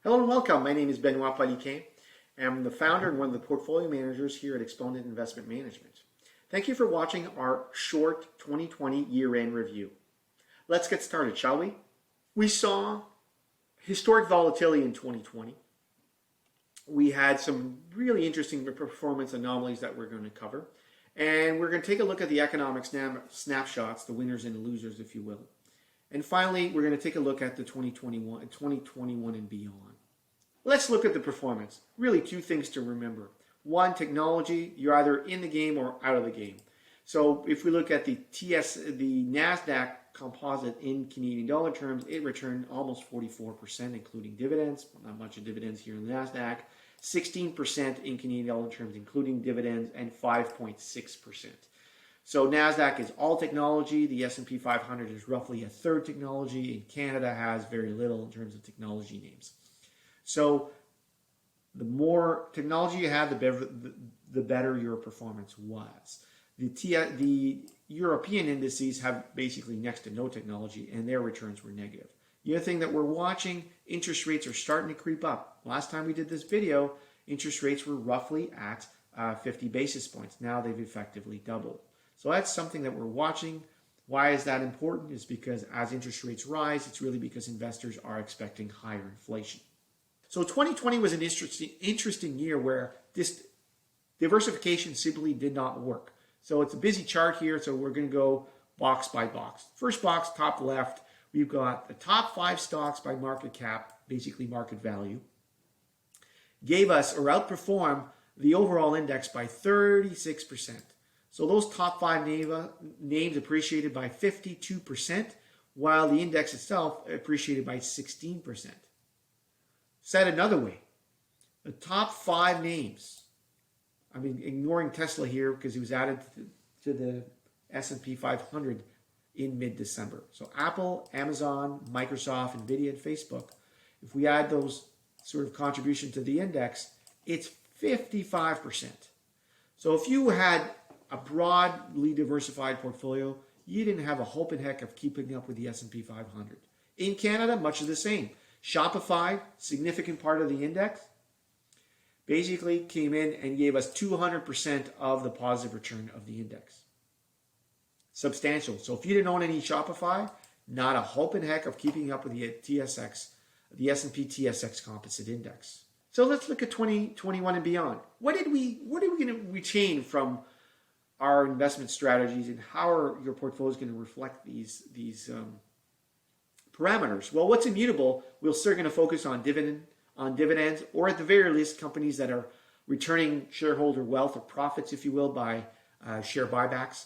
Hello and welcome. My name is Benoit Paliquin. I'm the founder and one of the portfolio managers here at Exponent Investment Management. Thank you for watching our short 2020 year-end review. Let's get started, shall we? We saw historic volatility in 2020. We had some really interesting performance anomalies that we're going to cover. And we're going to take a look at the economic snapshots, the winners and the losers, if you will. And finally, we're going to take a look at the 2021 and beyond. Let's look at the performance. Really two things to remember. One, technology, you're either in the game or out of the game. So if we look at the NASDAQ composite in Canadian dollar terms, it returned almost 44%, including dividends. Not much of dividends here in the NASDAQ. 16% in Canadian dollar terms, including dividends, and 5.6%. So NASDAQ is all technology. The S&P 500 is roughly a third technology, and Canada has very little in terms of technology names. So the more technology you have, the better your performance was. The European indices have basically next to no technology, and their returns were negative. The other thing that we're watching, interest rates are starting to creep up. Last time we did this video, interest rates were roughly at 50 basis points. Now they've effectively doubled. So that's something that we're watching. Why is that important? It's because as interest rates rise, it's really because investors are expecting higher inflation. So 2020 was an interesting year where this diversification simply did not work. So it's a busy chart here, so we're going to go box by box. First box, top left, we've got the top 5 stocks by market cap, basically market value, gave us or outperformed the overall index by 36%. So those top 5 names appreciated by 52%, while the index itself appreciated by 16%. Said another way, the top 5 names, I mean, ignoring Tesla here because he was added to the S&P 500 in mid-December. So Apple, Amazon, Microsoft, Nvidia, and Facebook, if we add those sort of contribution to the index, it's 55%. So if you had a broadly diversified portfolio, you didn't have a hope in heck of keeping up with the S&P 500. In Canada, much of the same. Shopify, significant part of the index, basically came in and gave us 200% of the positive return of the index. Substantial. So if you didn't own any Shopify, not a hope in heck of keeping up with the TSX, the S&P TSX Composite Index. So let's look at 2021 and beyond. What are we going to retain from our investment strategies, and how are your portfolios going to reflect these parameters? Well, what's immutable, we're still going to focus on dividends, or at the very least, companies that are returning shareholder wealth or profits, if you will, by share buybacks,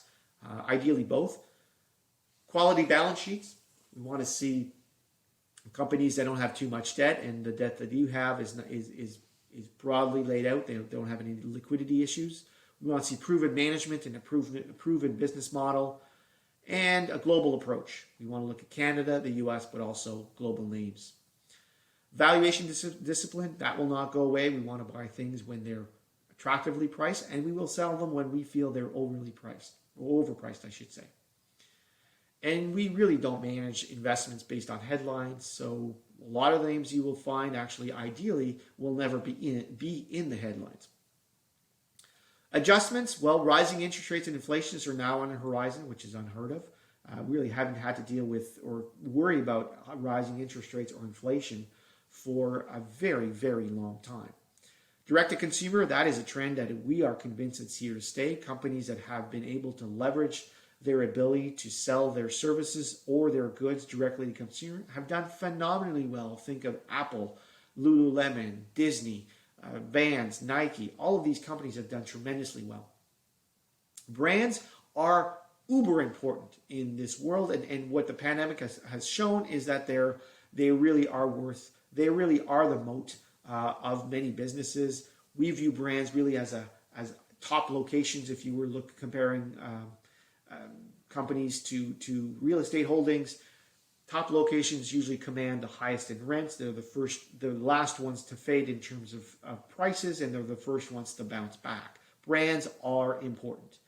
ideally both. Quality balance sheets, we want to see companies that don't have too much debt, and the debt that you have is broadly laid out. They don't have any liquidity issues. We want to see proven management and a proven business model, and a global approach. We want to look at Canada, the US, but also global names. Valuation discipline, that will not go away. We want to buy things when they're attractively priced, and we will sell them when we feel they're overly priced, or overpriced, I should say. And we really don't manage investments based on headlines, so a lot of the names you will find actually ideally will never be in the headlines. Adjustments, well, rising interest rates and inflation are now on the horizon, which is unheard of. Really haven't had to deal with or worry about rising interest rates or inflation for a very, very long time. Direct-to-consumer, that is a trend that we are convinced it's here to stay. Companies that have been able to leverage their ability to sell their services or their goods directly to consumer have done phenomenally well. Think of Apple, Lululemon, Disney, Vans, Nike. All of these companies have done tremendously well. Brands are uber important in this world, and what the pandemic has shown is that they really are the moat of many businesses. We view brands really as top locations. If you were comparing companies to real estate holdings, top locations usually command the highest in rents. They're the last ones to fade in terms of prices, and they're the first ones to bounce back. Brands are important.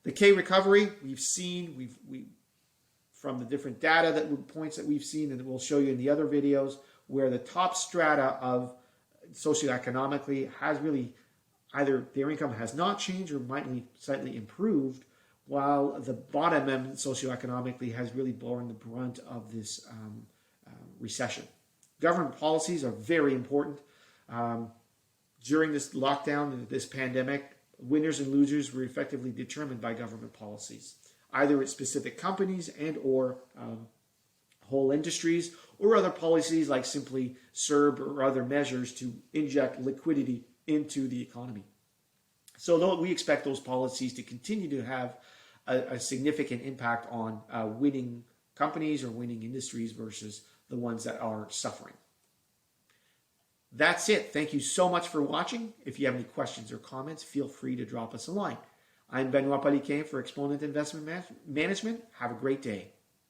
The K recovery, we've seen, from the different data points that we've seen, and we'll show you in the other videos, where the top strata of socioeconomically has really either their income has not changed or might be slightly improved, while the bottom end socioeconomically has really borne the brunt of this recession. Government policies are very important. During this lockdown, this pandemic, winners and losers were effectively determined by government policies, either at specific companies and or whole industries, or other policies like simply CERB or other measures to inject liquidity into the economy. So though we expect those policies to continue to have a significant impact on winning companies or winning industries versus the ones that are suffering. That's it. Thank you so much for watching. If you have any questions or comments, feel free to drop us a line. I'm Benoit Paliquin for Exponent Investment Management. Have a great day.